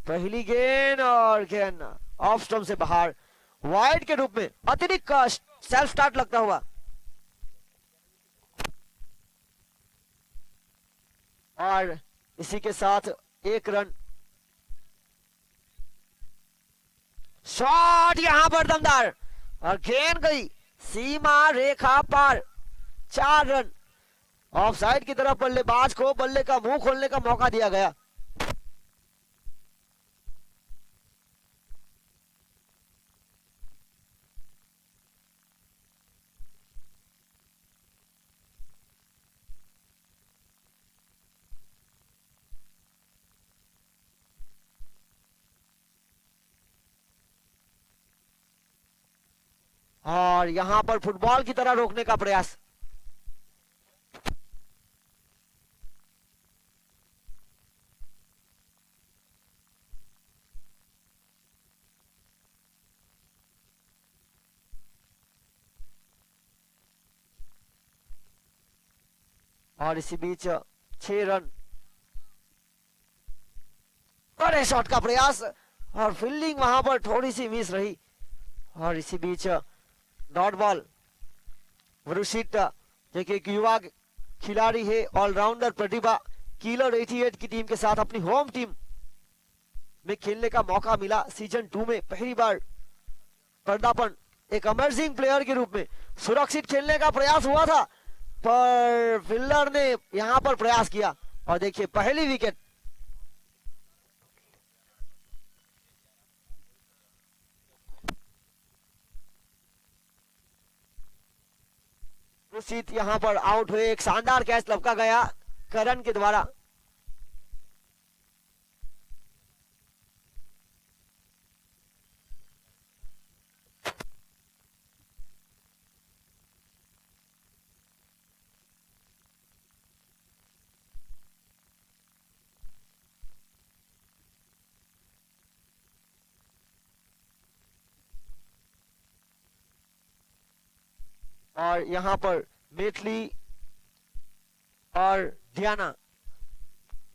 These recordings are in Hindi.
पहली गेंद और गेंद ऑफ स्टंप से बाहर, वाइड के रूप में अतिरिक्त का सेल्फ स्टार्ट लगता हुआ। और इसी के साथ 1 रन। शॉट यहां पर दमदार और गेंद गई सीमा रेखा पार। 4 रन। ऑफ साइड की तरफ बल्लेबाज को बल्ले का मुंह खोलने का मौका दिया गया। और यहां पर फुटबॉल की तरह रोकने का प्रयास। और इसी बीच 6 रन। बड़े शॉट का प्रयास और फील्डिंग वहां पर थोड़ी सी मिस रही। और इसी बीच डॉट बॉल। वरुशिट जो कि एक युवा खिलाड़ी है, ऑलराउंडर प्रतिभा, किलर 88 की टीम के साथ अपनी होम टीम में खेलने का मौका मिला। सीजन 2 में पहली बार पदार्पण एक अमेजिंग प्लेयर के रूप में। सुरक्षित खेलने का प्रयास हुआ था पर फील्डर ने यहां पर प्रयास किया और देखिए पहली विकेट। रुचित यहां पर आउट हुए। एक शानदार कैच लपका गया करण के द्वारा। और यहां पर मेटली और डियाना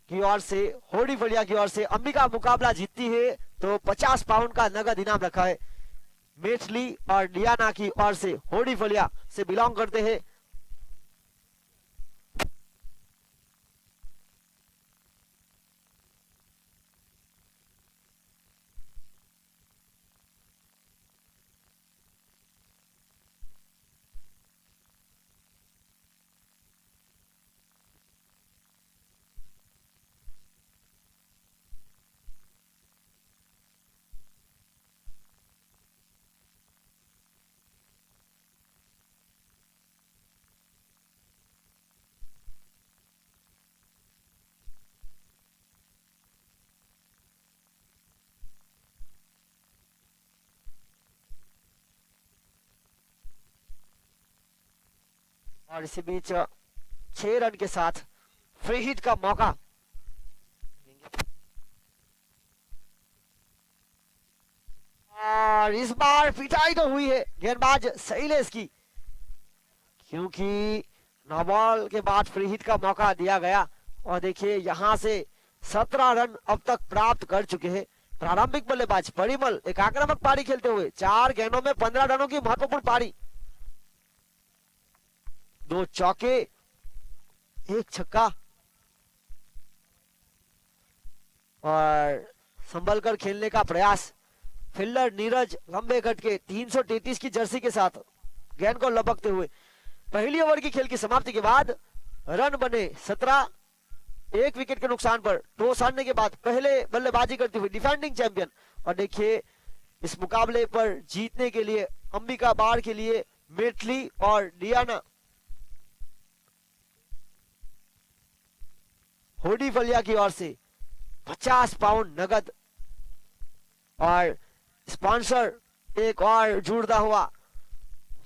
की ओर से, होडी फलिया की ओर से अंबिका मुकाबला जीतती है तो 50 पाउंड का नगद इनाम रखा है। मेटली और डियाना की ओर से, होडी फलिया से बिलोंग करते हैं। और इसी बीच 6 रन के साथ फ्री हिट का मौका। और इस बार पिटाई तो हुई है गेंदबाज शैलेश की, क्योंकि नो बॉल के बाद फ्री हिट का मौका दिया गया। और देखिए यहां से 17 रन अब तक प्राप्त कर चुके हैं प्रारंभिक बल्लेबाज परिमल। एक आक्रामक पारी खेलते हुए 4 गेंदों में 15 रनों की महत्वपूर्ण पारी। 2 चौके, 1 छक्का और संभल कर खेलने का प्रयास। फील्डर नीरज लंबे गट के 333 की जर्सी के साथ गेंद को लपकते हुए। पहली ओवर की खेल की समाप्ति के बाद रन बने 17। 1 विकेट के नुकसान पर टॉस हारने के बाद पहले बल्लेबाजी करती हुई डिफेंडिंग चैंपियन। और देखिए इस मुकाबले पर जीतने के लिए अंबिका बाढ़ के लिए मेटली और डियाना, होडी फलिया की ओर से 50 पाउंड नगद। और स्पॉन्सर एक और जुड़ता हुआ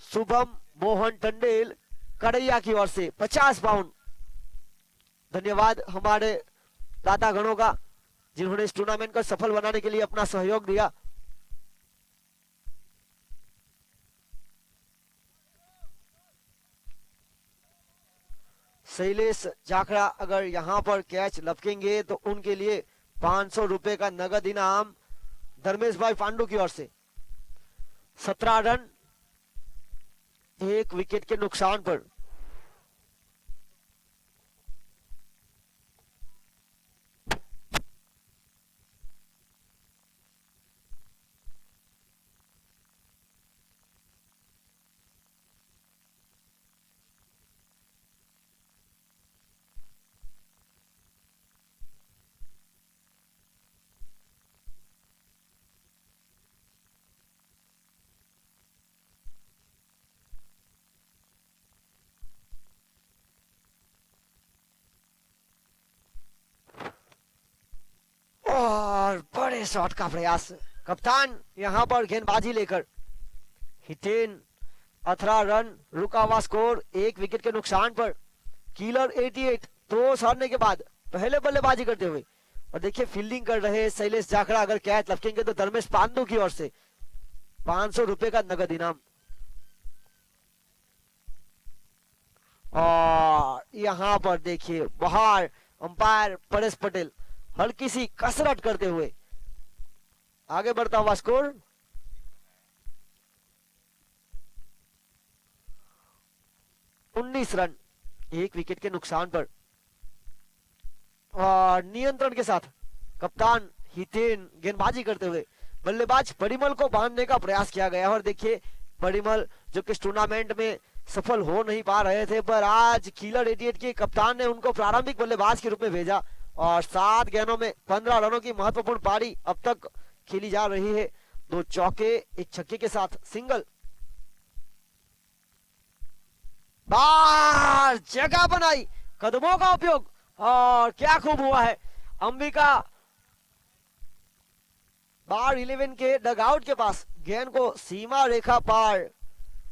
शुभम मोहन टंडेल कड़ैया की ओर से 50 पाउंड। धन्यवाद हमारे दाता गणों का जिन्होंने इस टूर्नामेंट को सफल बनाने के लिए अपना सहयोग दिया। शैलेश जाखड़ा अगर यहां पर कैच लपकेंगे तो उनके लिए 500 रुपए का नगद इनाम धर्मेश भाई पांडु की ओर से। 17 रन 1 विकेट के नुकसान पर। और बड़े शॉट का प्रयास, कप्तान यहां पर गेंदबाजी लेकर। हिटेन 18 रन, रुका हुआ स्कोर 1 विकेट के नुकसान पर। किलर 88 टॉस हारने के बाद पहले बल्लेबाजी करते हुए। और देखिए फील्डिंग कर रहे शैलेश जाखड़ा, अगर कैच लपकेंगे तो धर्मेश पांडु की ओर से 500 रुपए का नगद इनाम। और यहां पर देखिए बाहर अंपायर परेश पटेल हल्की सी कसरत करते हुए आगे बढ़ता हुआ स्कोर 19 रन 1 विकेट के नुकसान पर। और नियंत्रण के साथ कप्तान हितेन गेंदबाजी करते हुए बल्लेबाज परिमल को बांधने का प्रयास किया गया। और देखिए परिमल जो कि इस टूर्नामेंट में सफल हो नहीं पा रहे थे, पर आज किलर 88 के कप्तान ने उनको प्रारंभिक बल्लेबाज के रूप में भेजा। और 7 गेंदों में 15 रनों की महत्वपूर्ण पारी अब तक खेली जा रही है। 2 चौके 1 छक्के के साथ सिंगल। बार जगह बनाई, कदमों का उपयोग, और क्या खूब हुआ है। अंबिका बार 11 के डगआउट के पास गेंद को सीमा रेखा पार।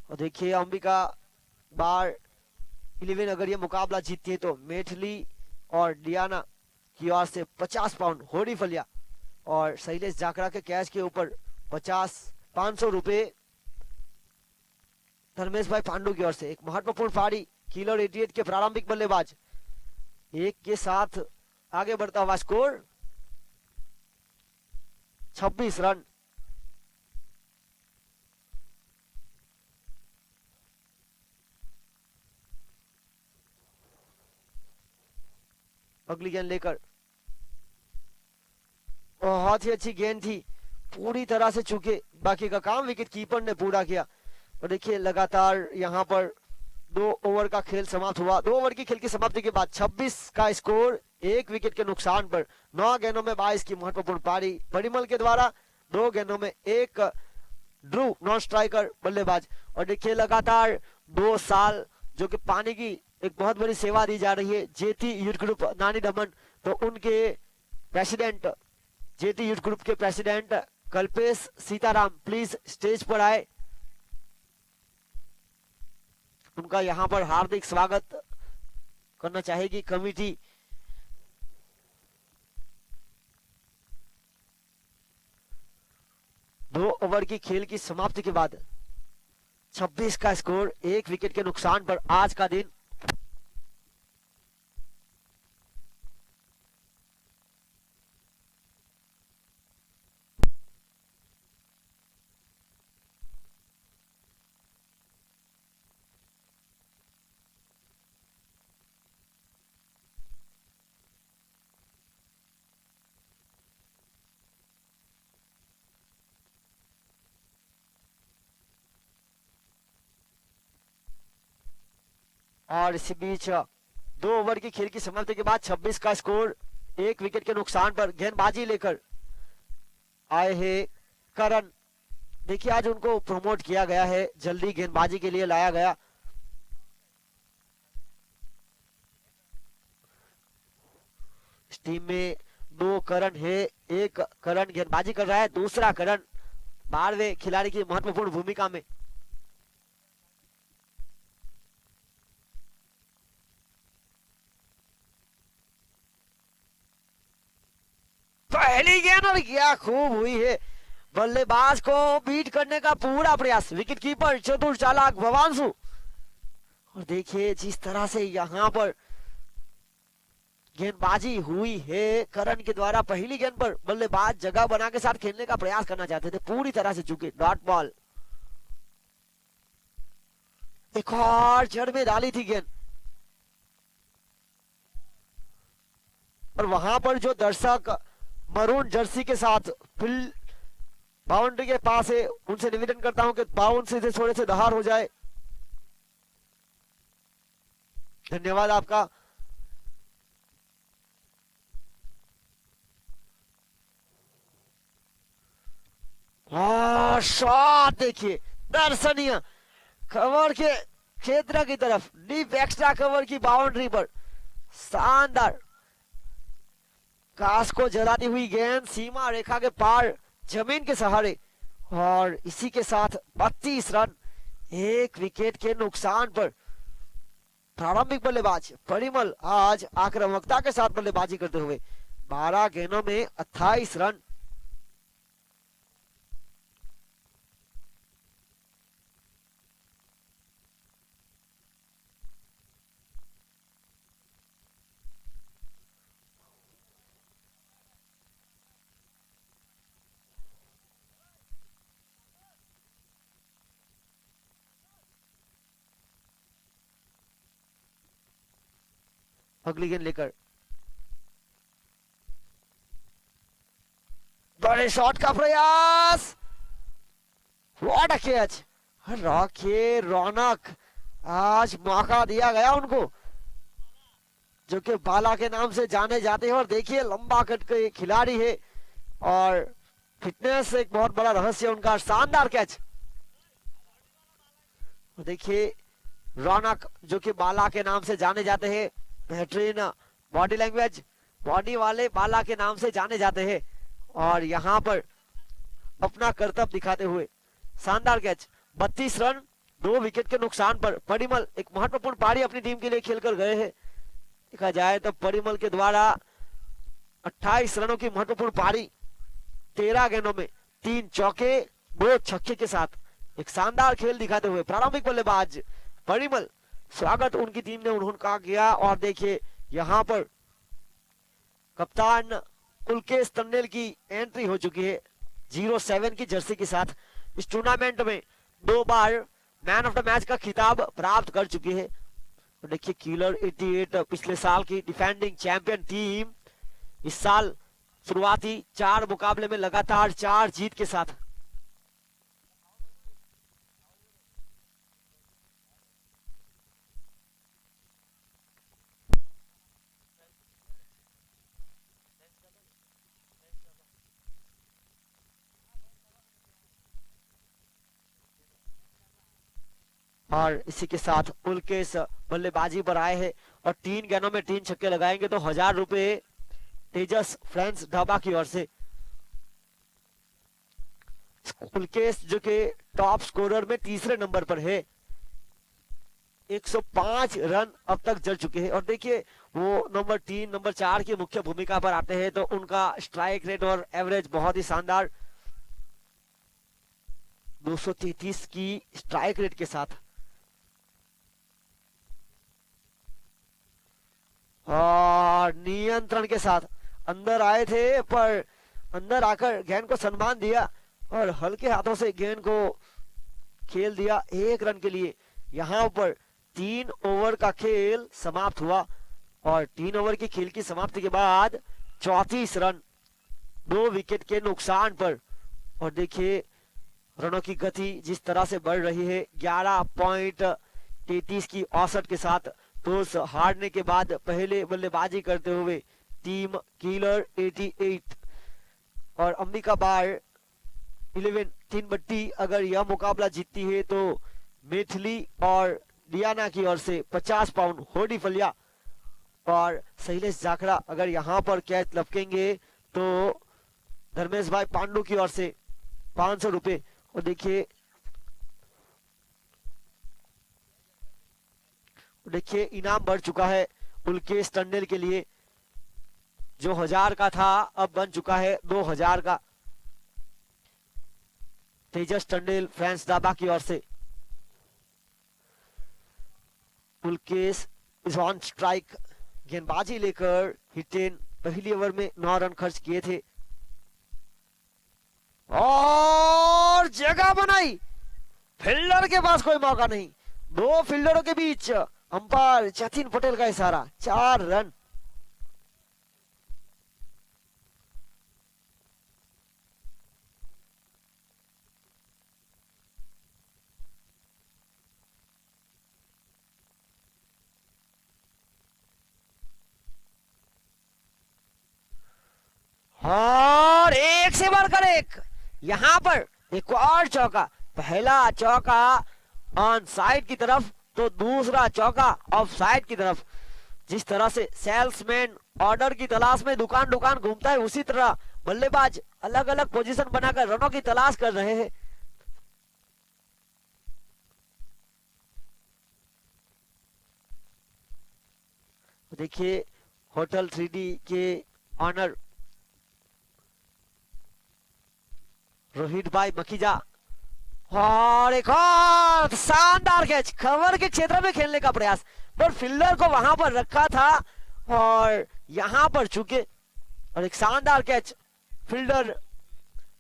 और देखिए अंबिका बार 11 अगर ये मुकाबला जीतती है तो मेठली और डियाना की ओर से 50 पाउंड होड़ी फलिया और शैलेश जाखड़ा के कैच के ऊपर 500 रुपए धर्मेश भाई पांडु की ओर से। एक महत्वपूर्ण पारी किलर 88 के प्रारंभिक बल्लेबाज 1 के साथ आगे बढ़ता हुआ स्कोर 26 रन। अगली गेंद लेकर, बहुत ही अच्छी गेंद थी, पूरी तरह से चूके, बाकी का काम विकेट कीपर ने पूरा किया। और देखिए लगातार यहां पर 2 ओवर का खेल समाप्त हुआ। 2 ओवर की खेल की समाप्ति के बाद 26 का स्कोर 1 विकेट के नुकसान पर। 9 गेंदों में 22 की महत्वपूर्ण पारी परिमल के द्वारा, 2 गेंदों में 1 ध्रुव नॉन स्ट्राइकर बल्लेबाज। और देखिए लगातार 2 साल जो कि पानी की एक बहुत बड़ी सेवा दी जा रही है जेटी यूथ ग्रुप नानी दमन, तो उनके प्रेसिडेंट, जेटी यूथ ग्रुप के president Kalpesh Sitaram please stage पर आए। उनका यहां पर हार्दिक स्वागत करना चाहेगी कमेटी। दो ओवर की खेल की समाप्ति के बाद 26 का स्कोर 1 विकेट के नुकसान पर आज का दिन और इसी बीच 2 ओवर की खेल की समाप्ति के बाद 26 का स्कोर 1 विकेट के नुकसान पर गेंदबाजी लेकर आए हैं करण। देखिए आज उनको प्रमोट किया गया है, जल्दी गेंदबाजी के लिए लाया गया। इस टीम में 2 करण है, एक करण गेंदबाजी कर रहा है, दूसरा करण 12वें खिलाड़ी की महत्वपूर्ण भूमिका में। पहली गेंद और क्या खूब हुई है, बल्लेबाज को बीट करने का पूरा प्रयास, विकेट कीपर चतुर चालाक भवांशु। और देखिए जिस तरह से यहां पर गेंदबाजी हुई है करण के द्वारा। पहली गेंद पर बल्लेबाज जगह बना के साथ खेलने का प्रयास करना चाहते थे, पूरी तरह से चूके। डॉट बॉल, एक और जड़ में डाली थी गेंद, और वहां पर जो दर्शक मरून जर्सी के साथ फील्ड बाउंड्री के पास है, उनसे निवेदन करता हूं कि बाउंड्री से थोड़े से बाहर हो जाए। धन्यवाद आपका। शॉट देखिए, दर्शनीय कवर के क्षेत्र की तरफ, डीप एक्स्ट्रा कवर की बाउंड्री पर शानदार कास को जलाती हुई गेंद सीमा रेखा के पार जमीन के सहारे, और इसी के साथ 32 रन, एक विकेट के नुकसान पर। प्रारंभिक बल्लेबाज परिमल आज आक्रामकता के साथ बल्लेबाजी करते हुए 12 गेंदों में 28 रन। अगली गेंद लेकर बड़े शॉट का प्रयास, व्हाट अ कैच। रॉके रौनक, आज मौका दिया गया उनको, जो कि बाला के नाम से जाने जाते हैं। और देखिए लंबा कट के खिलाड़ी है और फिटनेस एक बहुत बड़ा रहस्य उनका। शानदार कैच। देखिए रौनक, जो कि बाला के नाम से जाने जाते हैं, बेहतरीन बॉडी लैंग्वेज, बॉडी वाले बाला के नाम से जाने जाते हैं, और यहां पर अपना कर्तव्य दिखाते हुए शानदार कैच। 32 रन, 2 विकेट के नुकसान पर परिमल एक महत्वपूर्ण पारी अपनी टीम के लिए खेलकर गए हैं। देखा जाए तो परिमल के द्वारा 28 रनों की महत्वपूर्ण पारी, 13 गेंदों में 3 चौके 2 छक्के के साथ एक शानदार खेल दिखाते हुए प्रारंभिक बल्लेबाज परिमल, स्वागत उनकी टीम ने उन्होंने किया। और देखिए यहां पर कप्तान उल्केश टंडेल की एंट्री हो चुकी है 07 की जर्सी के साथ। इस टूर्नामेंट में 2 बार मैन ऑफ द मैच का खिताब प्राप्त कर चुकी है। तो देखिए किलर 88 पिछले साल की डिफेंडिंग चैंपियन टीम, इस साल शुरुआती 4 मुकाबले में लगातार 4 जीत के साथ और इसी के साथ उल्केश बल्लेबाजी पर आए हैं और 3 गेंदों में 3 छक्के लगाएंगे तो 1000 रुपए तेजस फ्रेंड्स ढाबा की ओर से। उल्केश जो कि टॉप स्कोरर में तीसरे नंबर पर है, 105 रन अब तक जड़ चुके हैं। और देखिए वो नंबर 3 नंबर 4 की मुख्य भूमिका पर आते हैं तो उनका स्ट्राइक रेट और एवरेज बहुत ही शानदार 233 की स्ट्राइक रेट के साथ। और नियंत्रण के साथ अंदर आए थे, पर अंदर आकर गेंद को सम्मान दिया और हल्के हाथों से गेंद को खेल दिया 1 रन के लिए। यहां पर 3 ओवर का खेल समाप्त हुआ और 3 ओवर की खेल की समाप्ति के बाद 34 रन 2 विकेट के नुकसान पर। और देखिए रनों की गति जिस तरह से बढ़ रही है 11.33 की औसत के साथ। टॉस हारने के बाद पहले बल्लेबाजी करते हुए टीम किलर 88 और अंबिका बार 11 तीन बट्टी अगर यह मुकाबला जीतती है तो मैथिली और डियाना की ओर से 50 पाउंड होडी फलिया, और शैलेश जाखड़ा अगर यहां पर कैच लपकेंगे तो धर्मेश भाई पांडु की ओर से 500 रुपए। और देखिए इनाम बढ़ चुका है उल्केश टंडेल के लिए, जो 1000 का था अब बन चुका है 2000 का। तेजस टंडेल फ्रेंड्स दाबा की ओर से। उल्केश इज ऑन स्ट्राइक, गेंदबाजी लेकर हिटेन पहली ओवर में 9 रन खर्च किए थे और जगह बनाई। फील्डर के पास कोई मौका नहीं, दो फील्डरों के बीच अंपायर जतिन पटेल का इशारा, 4 रन। और एक से बढ़कर एक, यहां पर एक और चौका, पहला चौका ऑन साइड की तरफ तो दूसरा चौका ऑफ साइड की तरफ। जिस तरह से सेल्समैन ऑर्डर की तलाश में दुकान दुकान घूमता है, उसी तरह बल्लेबाज अलग अलग पोजीशन बनाकर रनों की तलाश कर रहे हैं। देखिए होटल 3D के ऑनर रोहित भाई मखीजा, और एक और शानदार कैच, कवर के क्षेत्र में खेलने का प्रयास, पर फील्डर को वहां पर रखा था और यहां पर चुके, और एक शानदार कैच फील्डर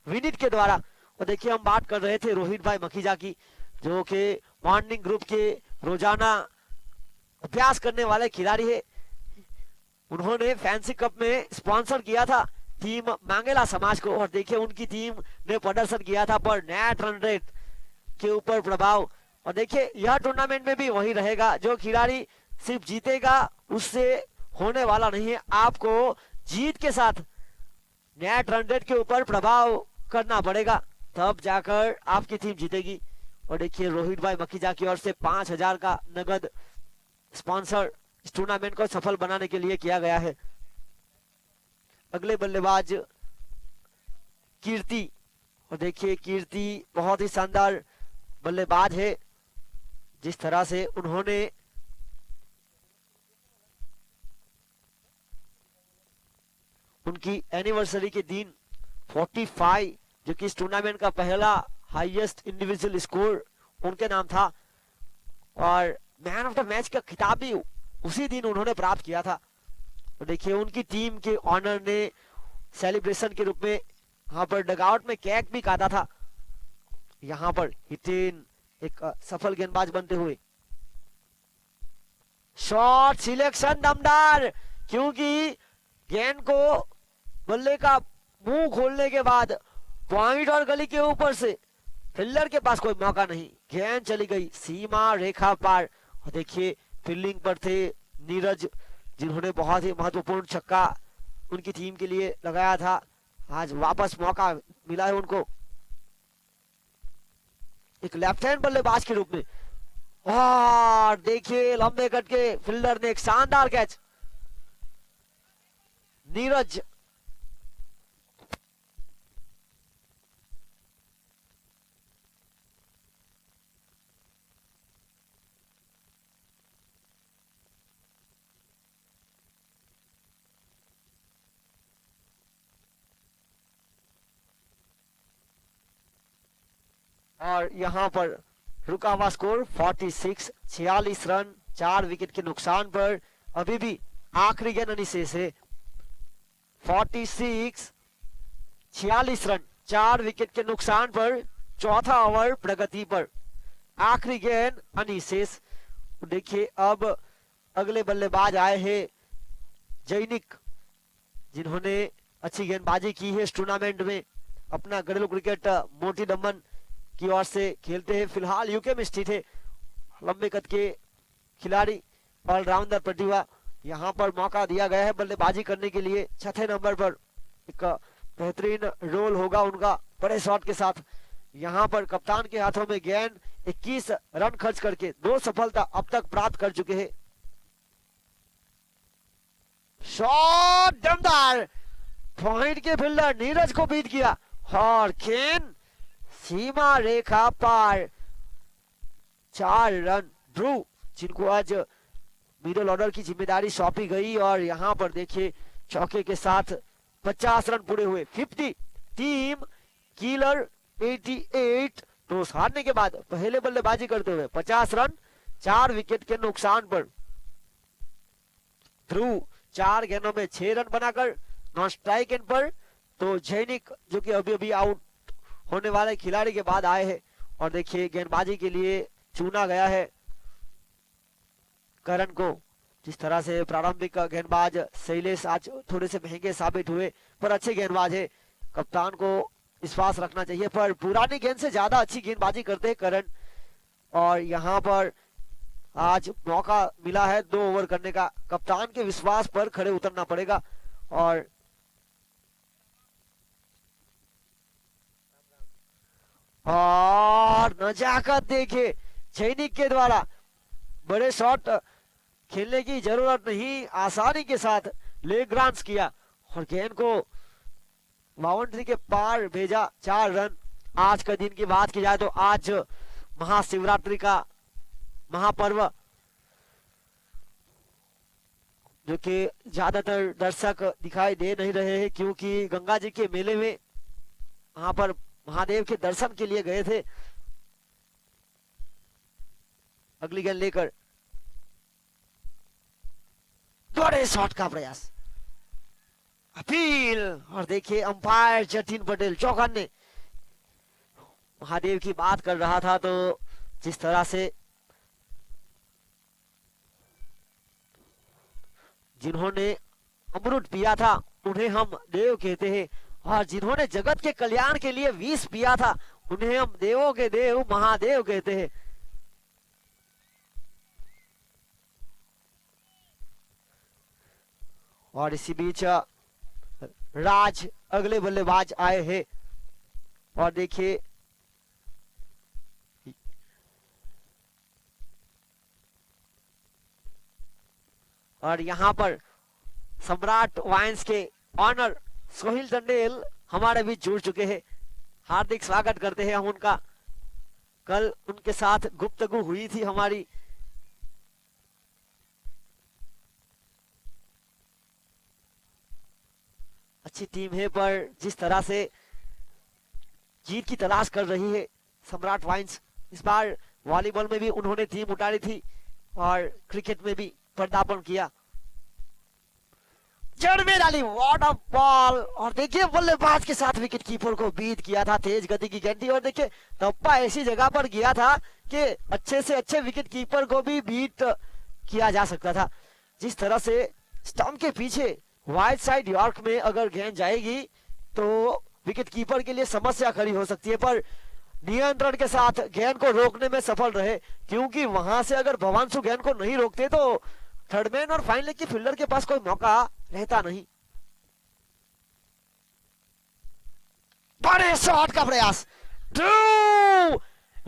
विनीत के द्वारा। और देखिए हम बात कर रहे थे रोहित भाई मखीजा की, जो कि मॉर्निंग ग्रुप के रोजाना अभ्यास करने वाले खिलाड़ी है। उन्होंने फैंसी कप में स्पॉन्सर किया था टीम मांगेला समाज को, और देखिए उनकी टीम ने प्रदर्शन किया था पर नेट रन रेट के ऊपर प्रभाव। और देखिए यह टूर्नामेंट में भी वही रहेगा, जो खिलाड़ी सिर्फ जीतेगा उससे होने वाला नहीं है, आपको जीत के साथ नेट रन रेट के ऊपर प्रभाव करना पड़ेगा, तब जाकर आपकी टीम जीतेगी। और देखिए रोहित भाई मखीजा की ओर से 5,000 का नगद स्पॉन्सर इस टूर्नामेंट को सफल बनाने के लिए किया गया है। अगले बल्लेबाज कीर्ति, और देखिए कीर्ति बहुत ही शानदार बल्लेबाज है। जिस तरह से उन्होंने उनकी एनिवर्सरी के दिन 45, जो कि इस टूर्नामेंट का पहला हाईएस्ट इंडिविजुअल स्कोर उनके नाम था, और मैन ऑफ द मैच का खिताब भी उसी दिन उन्होंने प्राप्त किया था। तो देखिए उनकी टीम के ऑनर ने सेलिब्रेशन के रूप में यहाँ पर डगआउट में केक भी काटा था। यहाँ पर हिटेन एक सफल गेंदबाज बनते हुए, शॉट सिलेक्शन दमदार, क्योंकि गेंद को बल्ले का मुंह खोलने के बाद पॉइंट और गली के ऊपर से फील्डर के पास कोई मौका नहीं, गेंद चली गई सीमा रेखा पार। और देखिए फील्डिंग पर थे नीरज, जिन्होंने बहुत ही महत्वपूर्ण छक्का उनकी टीम के लिए लगाया था, आज वापस मौका मिला है उनको एक लेफ्ट हैंड बल्लेबाज के रूप में। और देखिए लंबे कट के फील्डर ने एक शानदार कैच, नीरज और यहां पर रुका हुआ स्कोर 46 रन 4 विकेट के नुकसान पर अभी भी आखिरी गेंद अनिशेष है। 46 रन 4 विकेट के नुकसान पर चौथा ओवर प्रगति पर, आखिरी गेंद अनिशेष। देखिए अब अगले बल्लेबाज आए हैं जैनिक, जिन्होंने अच्छी गेंदबाजी की है इस टूर्नामेंट में, अपना घरेलू क्रिकेट मोटी दमन की ओर से खेलते हैं, फिलहाल यूके में स्थित है, लंबे कद के खिलाड़ी, ऑलराउंडर प्रतिभा। यहाँ पर मौका दिया गया है बल्लेबाजी करने के लिए, छठे नंबर पर एक बेहतरीन रोल होगा उनका बड़े शॉट के साथ। यहाँ पर कप्तान के हाथों में गेंद, 21 रन खर्च करके 2 सफलता अब तक प्राप्त कर चुके हैं। शॉट दमदार, पॉइंट के फील्डर नीरज को बीट किया और गेंद सीमा रेखा पार, 4 रन। ध्रुव, जिनको आज मिडिल ऑर्डर की जिम्मेदारी सौंपी गई, और यहाँ पर देखिए चौके के साथ 50 रन पूरे हुए। 50 टीम किलर 88 टॉस हारने के बाद पहले बल्लेबाजी करते हुए 50 रन 4 विकेट के नुकसान पर। ध्रुव 4 गेंदों में 6 रन बनाकर नॉन स्ट्राइक एंड पर। तो जैनिक जो कि अभी अभी आउट होने वाले खिलाड़ी के बाद आए हैं और देखिए गेंदबाजी के लिए चुना गया है करण को। जिस तरह से प्रारंभिक गेंदबाज शैलेश आज थोड़े से महंगे साबित हुए पर अच्छे गेंदबाज है, कप्तान को विश्वास रखना चाहिए। पर पुरानी गेंद से ज्यादा अच्छी गेंदबाजी करते हैं करण और यहाँ पर आज मौका मिला है 2 ओवर करने का। कप्तान के विश्वास पर खड़े उतरना पड़ेगा और नजाकत देखिए सैनिक के द्वारा बड़े शॉट खेलने की जरूरत नहीं, आसानी के साथ लेग ग्रांट्स किया और गेंद को बाउंड्री के पार भेजा। 4 रन। आज का दिन की बात की जाए तो आज महाशिवरात्रि का महापर्व जो कि ज्यादातर दर्शक दिखाई दे नहीं रहे हैं क्योंकि गंगा जी के मेले में वहां पर महादेव के दर्शन के लिए गए थे। अगली गेंद लेकर बड़े शॉट का प्रयास, अपील और देखिए अंपायर जतिन पटेल चौखाने महादेव की बात कर रहा था। तो जिस तरह से जिन्होंने अमृत पिया था उन्हें हम देव कहते हैं और जिन्होंने जगत के कल्याण के लिए विष पिया था उन्हें हम देवों के देव महादेव कहते हैं। और इसी बीच राज अगले बल्लेबाज आए हैं और देखिए और यहाँ पर सम्राट वाइन्स के ऑनर सोहिल टंडेल हमारे बीच जुड़ चुके हैं। हार्दिक स्वागत करते हैं हम उनका। कल उनके साथ गुफ्तगू हुई थी हमारी। अच्छी टीम है पर जिस तरह से जीत की तलाश कर रही है सम्राट वाइन्स। इस बार वॉलीबॉल में भी उन्होंने टीम उतारी थी और क्रिकेट में भी पदार्पण किया। जड़ में डाली व्हाट अ बॉल और देखिए बल्लेबाज के साथ विकेट कीपर को बीट किया था। तेज गति की गेंद थी और देखिए धप्पा ऐसी जगह पर गया था कि अच्छे से अच्छे विकेट कीपर को भी बीट किया जा सकता था। जिस तरह से स्टंप के पीछे वाइड साइड यॉर्क में अगर गेंद जाएगी तो विकेट कीपर के लिए समस्या खड़ी हो सकती है पर नियंत्रण के साथ गेंद को रोकने में सफल रहे क्योंकि वहां से अगर भवांशु गेंद को नहीं रोकते तो थर्डमैन और फाइन लेग की फील्डर के पास कोई मौका रहता नहीं। बड़े शॉट का प्रयास,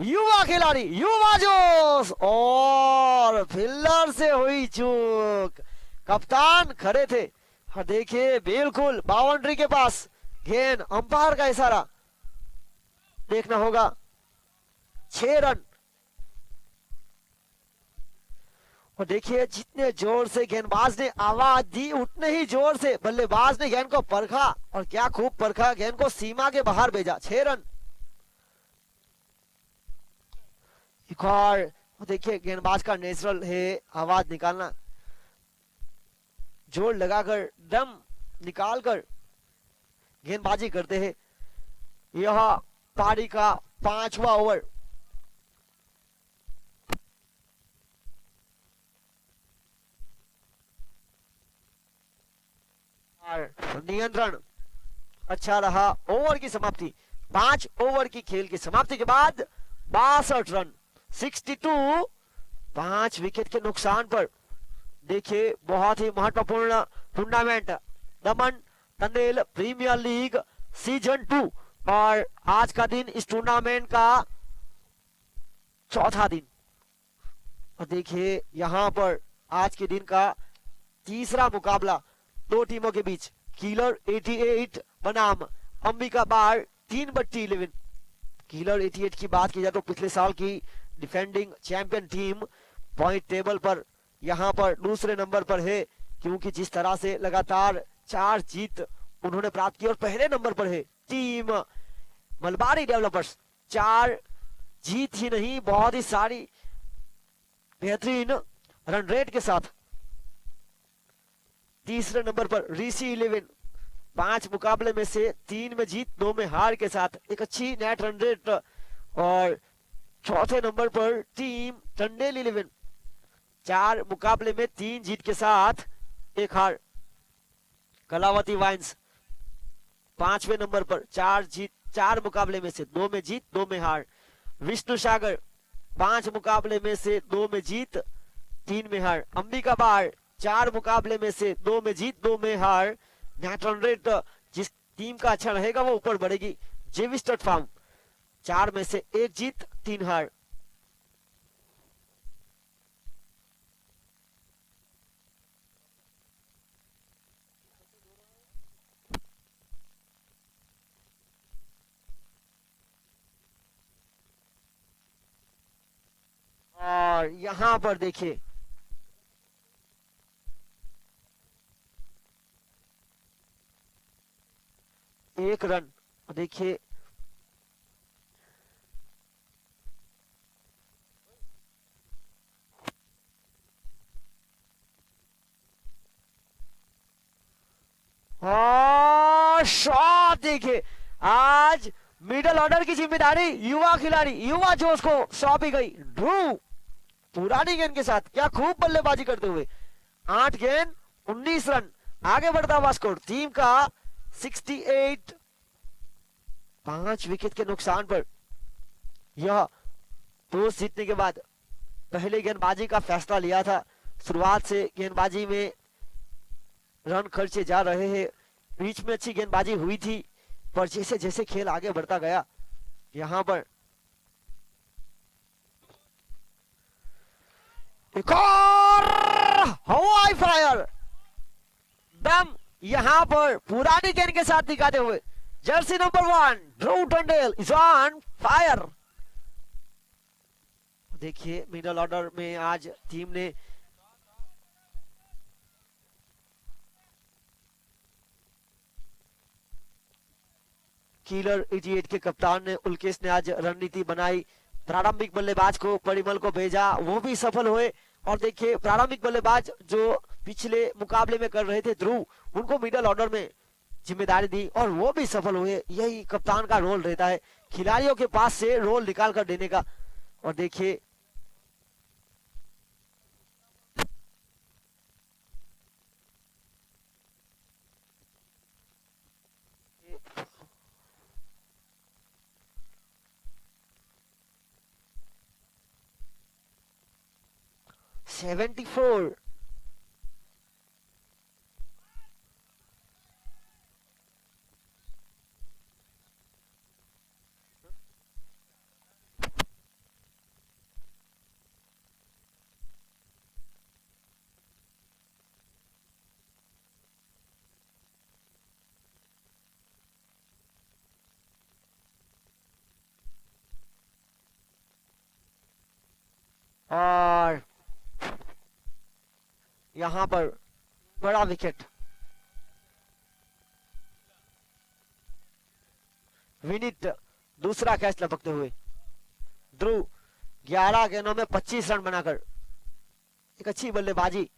युवा खिलाड़ी युवा जोश और फील्डर से हुई चूक। कप्तान खड़े थे और देखिए बिल्कुल बाउंड्री के पास गेंद, अंपायर का इशारा देखना होगा। 6 रन और देखिए जितने जोर से गेंदबाज ने आवाज दी उतने ही जोर से बल्लेबाज ने गेंद को परखा और क्या खूब परखा, गेंद को सीमा के बाहर भेजा। 6 रन। एक और देखिए गेंदबाज का नेचुरल है आवाज निकालना, जोर लगाकर दम निकालकर गेंदबाजी करते हैं। यह पारी का 5वां ओवर। नियंत्रण अच्छा रहा। ओवर की समाप्ति 5 ओवर की खेल की समाप्ति के बाद 62 रन 62 5 विकेट के नुकसान पर। देखिए बहुत ही महत्वपूर्ण टूर्नामेंट दमन टंडेल प्रीमियर लीग सीजन 2 और आज का दिन इस टूर्नामेंट का 4था दिन। और देखिए यहां पर आज के दिन का तीसरा मुकाबला 2 टीमों के बीच। किलर 88 बनाम अंबिका बार 3/11। किलर 88 की बात की जाए तो पिछले साल की defending champion team point table पर यहां पर दूसरे नंबर पर है क्योंकि जिस तरह से लगातार 4 जीत उन्होंने प्राप्त की और पहले नंबर पर है टीम मलबारी डेवलपर्स। 4 जीत ही नहीं बहुत ही सारी बेहतरीन रन रेट के साथ तीसरे नंबर पर ऋषि 11, 5 मुकाबले में से 3 में जीत 2 में हार के साथ एक अच्छी नेट रन रेट। और चौथे नंबर पर टीम टंडेल 11, 4 मुकाबले में 3 जीत के साथ 1 हार। कलावती वाइन्स 5वें नंबर पर 4 मुकाबले में से 2 में जीत 2 में हार। विष्णु सागर 5 मुकाबले में से 2 में जीत 3 में हार। अंबिका बार 4 मुकाबले में से 2 में जीत 2 में हार। नेट रन रेट जिस टीम का अच्छा रहेगा वो ऊपर बढ़ेगी। जेवी स्टड फार्म 4 में से 1 जीत 3 हार। और यहां पर देखिए एक रन, देखिए शॉट देखिए। आज मिडल ऑर्डर की जिम्मेदारी युवा खिलाड़ी, युवा जोश को सौंपी गई। ध्रुव पुरानी गेंद के साथ क्या खूब बल्लेबाजी करते हुए 8 गेंद 19 रन आगे बढ़ता हुआ स्कोर टीम का 68। 5 विकेट के नुकसान पर यह टॉस जीतने के बाद पहले गेंदबाजी का फैसला लिया था। शुरुआत से गेंदबाजी में रन खर्चे जा रहे हैं। बीच में अच्छी गेंदबाजी हुई थी पर जैसे जैसे खेल आगे बढ़ता गया यहां पर एक और हवाई फायर दम यहां पर पुरानी गेंद के साथ दिखाते हुए Jersey number 1 Dhruv Tandel is on fire. देखिए मिडल ऑर्डर में आज टीम ने किलर 88 के कप्तान ने उल्केश ने आज रणनीति बनाई। प्रारंभिक बल्लेबाज को परिमल को भेजा, वो भी सफल हुए। और देखिए प्रारंभिक बल्लेबाज जो पिछले मुकाबले में कर रहे थे ध्रुव, उनको मिडल ऑर्डर में जिम्मेदारी दी और वो भी सफल हुए। यही कप्तान का रोल रहता है, खिलाड़ियों के पास से रोल निकाल कर देने का। और देखिए $74। और यहां पर बड़ा विकेट विनीत दूसरा कैच लपकते हुए ध्रुव 11 गेंदों में 25 रन बनाकर एक अच्छी बल्लेबाजी।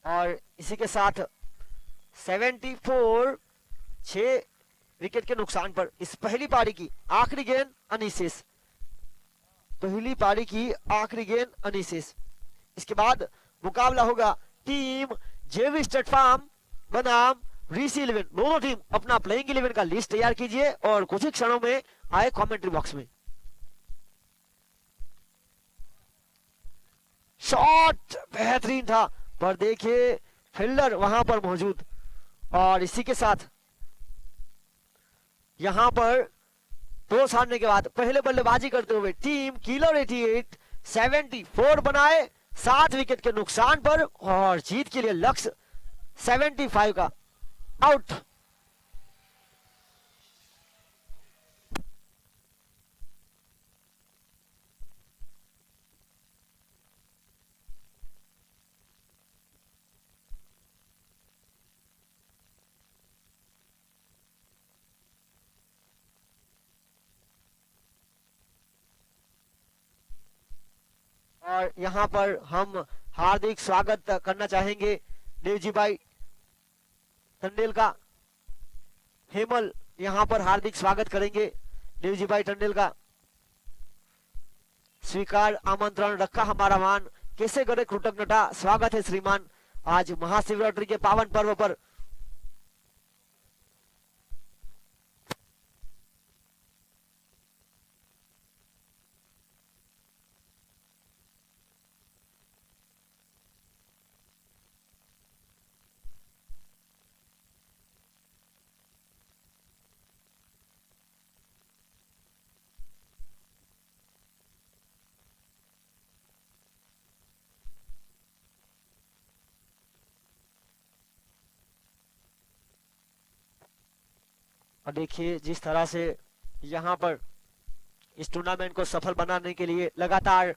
और इसी के साथ 74, 6 विकेट के नुकसान पर इस पहली पारी की आखिरी गेंद अनिशेष। पहली पारी की आखिरी गेंद अनिशेष। इसके बाद मुकाबला होगा टीम जेवी स्टड फार्म बनाम ऋषि 11। दोनों टीम अपना प्लेइंग 11 का लिस्ट तैयार कीजिए और कुछ ही क्षणों में आए कमेंट्री बॉक्स में। शॉट बेहतरीन था पर देखिए फील्डर वहां पर मौजूद। और इसी के साथ यहां पर टॉस हारने के बाद पहले बल्लेबाजी करते हुए टीम किलर 88 74 बनाए 7 विकेट के नुकसान पर और जीत के लिए लक्ष्य 75 का। आउट। और यहाँ पर हम हार्दिक स्वागत करना चाहेंगे देवजी भाई टंडेल का। हेमल यहाँ पर हार्दिक स्वागत करेंगे देवजी भाई टंडेल का। स्वीकार आमंत्रण रखा हमारा मान, कैसे करे कृतज्ञता, स्वागत है श्रीमान आज महाशिवरात्रि के पावन पर्व पर। और देखिए जिस तरह से यहाँ पर इस टूर्नामेंट को सफल बनाने के लिए लगातार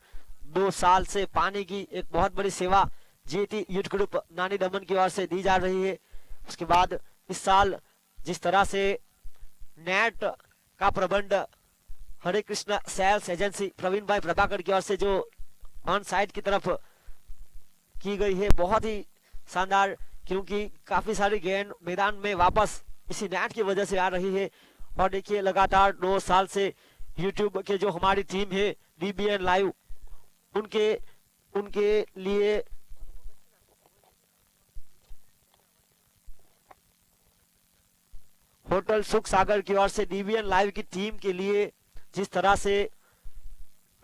2 साल से पानी की एक बहुत बड़ी सेवा जीटी यूथ ग्रुप नानी दमन की ओर से दी जा रही है। उसके बाद इस साल जिस तरह से नेट का प्रबंध हरे कृष्णा सेल्स एजेंसी प्रवीण भाई प्रभाकर की ओर से जो ऑन साइट की तरफ की गई है, बहुत ही शानदार, क्योंकि काफी सारी गेंद मैदान में वापस इसी नेट की वजह से आ रही है। और देखिए लगातार 2 साल से यूट्यूब के जो हमारी टीम है डीबीएन लाइव, उनके लिए होटल सुख सागर की ओर से डीबीएन लाइव की टीम के लिए जिस तरह से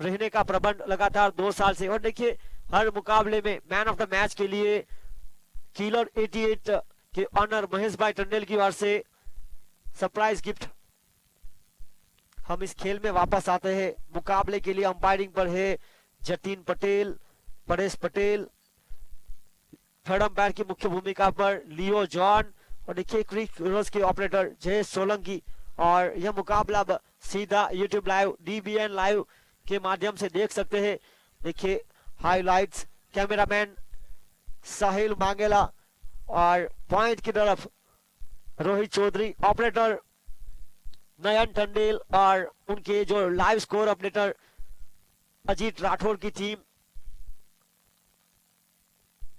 रहने का प्रबंध लगातार 2 साल से। और देखिए हर मुकाबले में मैन ऑफ द मैच के लिए किलर 88 के ऑनर महेश भाई टंडेल की ओर से सरप्राइज गिफ्ट। हम इस खेल में वापस आते हैं। मुकाबले के लिए अंपायरिंग पर है जतीन पटेल, परेश पटेल, थर्ड अंपायर की मुख्य भूमिका पर लियो जॉन, और देखिए क्रिक रोज के ऑपरेटर जय सोलंकी। और यह मुकाबला सीधा यूट्यूब लाइव डीबीएन लाइव के माध्यम से देख सकते हैं। देखिए हाइलाइट्स, कैमरामैन साहिल मांगेला और पॉइंट की तरफ रोहित चौधरी, ऑपरेटर नयन टंडेल और उनके जो live score operator Ajit Rathore की टीम।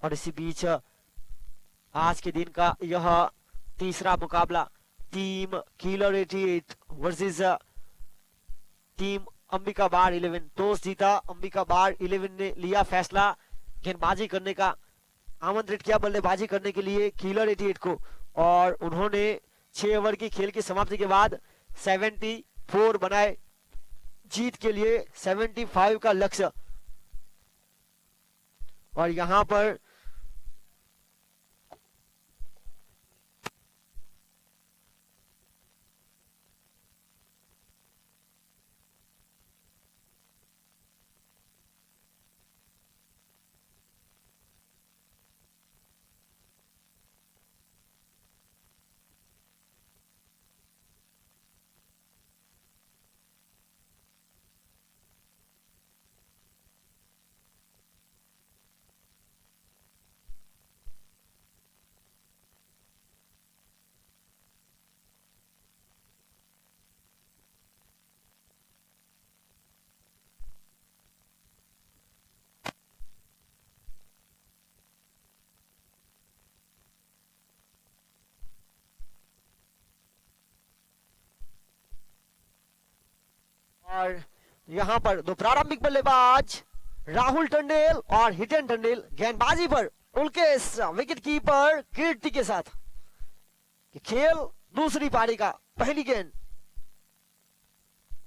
और इसी बीच आज के दिन का यह तीसरा मुकाबला team killer 88 versus team Ambika बार 11। टॉस जीता अंबिका बार 11 ने लिया फैसला गेंदबाजी करने का, आमंत्रित किया बल्लेबाजी करने के लिए किलर 88 को, और उन्होंने 6 ओवर की खेल की समाप्ति के बाद 74 बनाए, जीत के लिए 75 का लक्ष्य। और यहां पर और यहां पर दो प्रारंभिक बल्लेबाज राहुल टंडेल और हितेन टंडेल गेंदबाजी पर उनके विकेट कीपर कीर्ति के साथ। खेल दूसरी पारी का पहली गेंद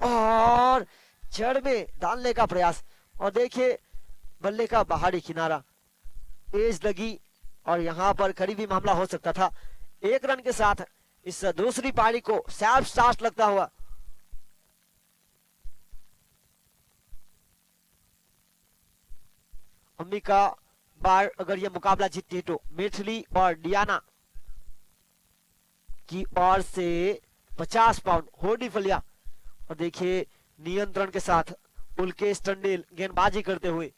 और जड़ में डालने का प्रयास, और देखिए बल्ले का बाहरी किनारा, एज लगी और यहां पर करीबी मामला हो सकता था। 1 रन के साथ इस दूसरी पारी को सेल्फ स्टार्ट लगता हुआ। अंबिका बार अगर यह मुकाबला जीतती है तो मिथली और डियाना की ओर से 50 पाउंड होडी फलिया। और देखिए नियंत्रण के साथ उल्केश टंडेल गेंदबाजी करते हुए।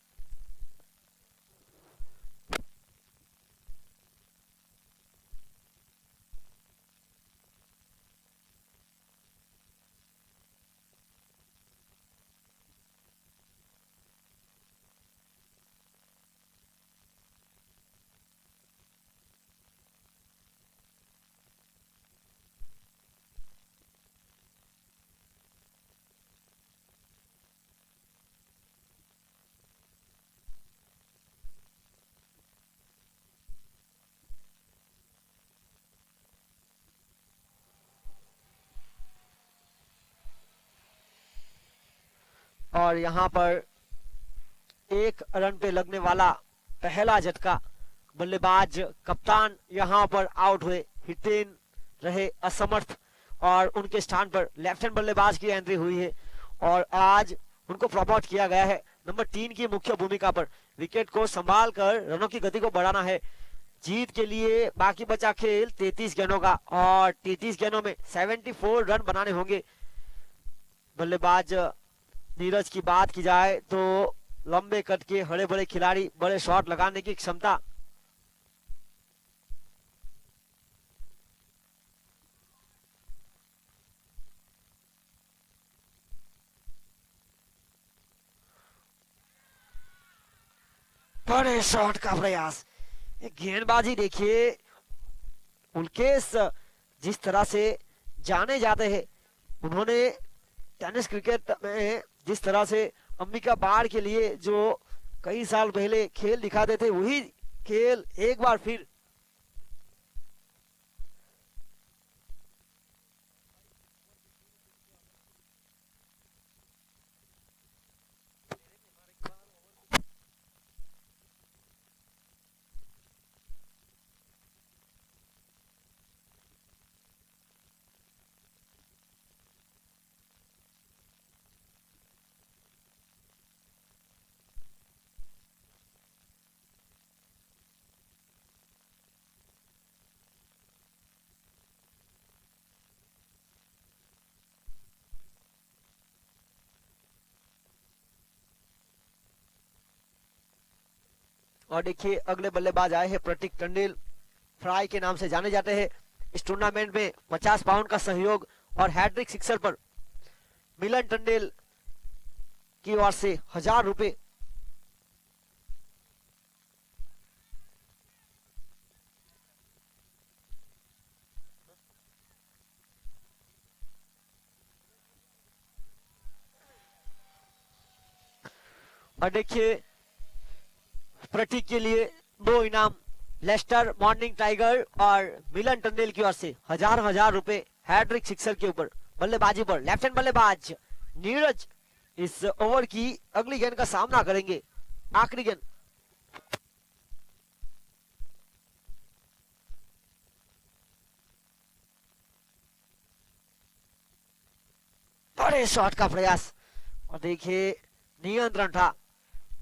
और यहाँ पर 1 रन पे लगने वाला पहला झटका, बल्लेबाज कप्तान यहाँ पर आउट हुए, हिटेन रहे असमर्थ और उनके स्थान पर लेफ्ट हैंड बल्लेबाज की एंट्री हुई है और आज उनको प्रमोट किया गया है नंबर 3 की मुख्य भूमिका पर। विकेट को संभाल कर रनों की गति को बढ़ाना है। जीत के लिए बाकी बचा खेल 33 गेंदों का और 33 गेंदों में 74 रन बनाने होंगे। बल्लेबाज नीरज की बात की जाए तो लंबे कट के हरे भरे खिलाड़ी, बड़े शॉट लगाने की क्षमता। बड़े शॉट का प्रयास, गेंदबाजी देखिए उल्केश जिस तरह से जाने जाते हैं, उन्होंने टेनिस क्रिकेट में जिस तरह से अंबिका बाढ़ के लिए जो कई साल पहले खेल दिखाते थे, वही खेल एक बार फिर और देखिए अगले बल्लेबाज आए हैं प्रतीक टंडेल, फ्राई के नाम से जाने जाते हैं। इस टूर्नामेंट में 50 पाउंड का सहयोग और हैट्रिक सिक्सर पर मिलन टंडेल की ओर से 1000 रुपए। और देखिए प्रतीक के लिए 2 इनाम, लेस्टर मॉर्निंग टाइगर और मिलन टंडेल की ओर से 1000 रुपए हैट्रिक सिक्सर के ऊपर। बल्लेबाजी पर लेफ्ट हैंड बल्लेबाज नीरज इस ओवर की अगली गेंद का सामना करेंगे, आखिरी गेंद। बड़े शॉट का प्रयास और देखिए नियंत्रण था।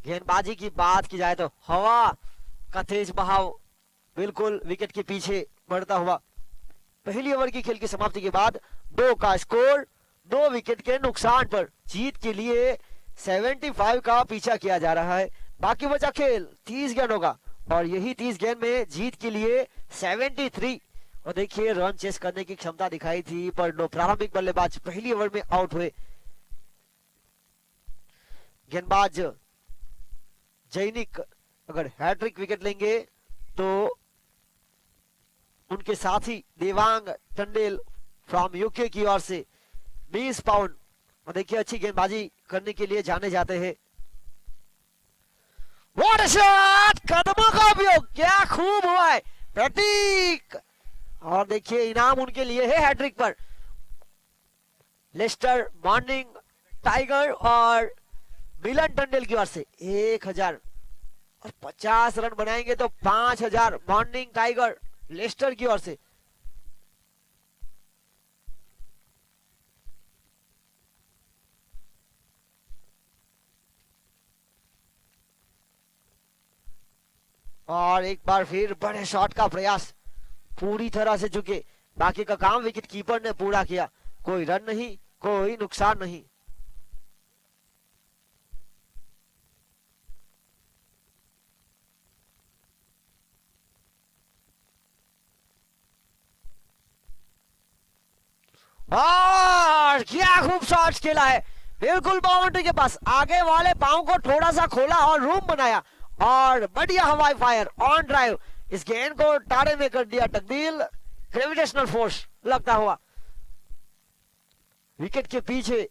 गेंदबाजी की बात की जाए तो हवा का तेज बहाव बिल्कुल विकेट के पीछे बढ़ता हुआ। पहली ओवर की खेल की समाप्ति के बाद 2 का स्कोर, 2 विकेट के नुकसान पर जीत के लिए 75 का पीछा किया जा रहा है। बाकी बचा खेल 30 गेंदों का और यही 30 गेंद में जीत के लिए 73। और देखिए रन चेस करने की क्षमता दिखाई थी पर नो, प्रारंभिक बल्लेबाज पहली ओवर में आउट हुए। गेंदबाज जैनिक अगर हैट्रिक विकेट लेंगे तो उनके साथी देवांग टंडेल फ्रॉम यूके की ओर से 20 पाउंड। और देखिए अच्छी गेंदबाजी करने के लिए जाने जाते हैं। व्हाट अ शॉट, कदमों का उपयोग क्या खूब हुआ है प्रतीक। और देखिए इनाम उनके लिए है हैट्रिक पर। लेस्टर मॉर्निंग टाइगर और मिलन टंडेल की ओर से 1000 और 50 रन बनाएंगे तो 5000 मॉर्निंग टाइगर लेस्टर की ओर से। और एक बार फिर बड़े शॉट का प्रयास पूरी तरह से झुके। बाकी का काम विकेट कीपर ने पूरा किया, कोई रन नहीं, कोई नुकसान नहीं। और क्या खूब शॉट खेला है, बिल्कुल बाउंड्री के पास आगे वाले पांव को थोड़ा सा खोला और रूम बनाया और बढ़िया हवाई फायर ऑन ड्राइव। इस गेंद को टाड़े में कर दिया तब्दील, ग्रेविटेशनल फोर्स लगता हुआ विकेट के पीछे।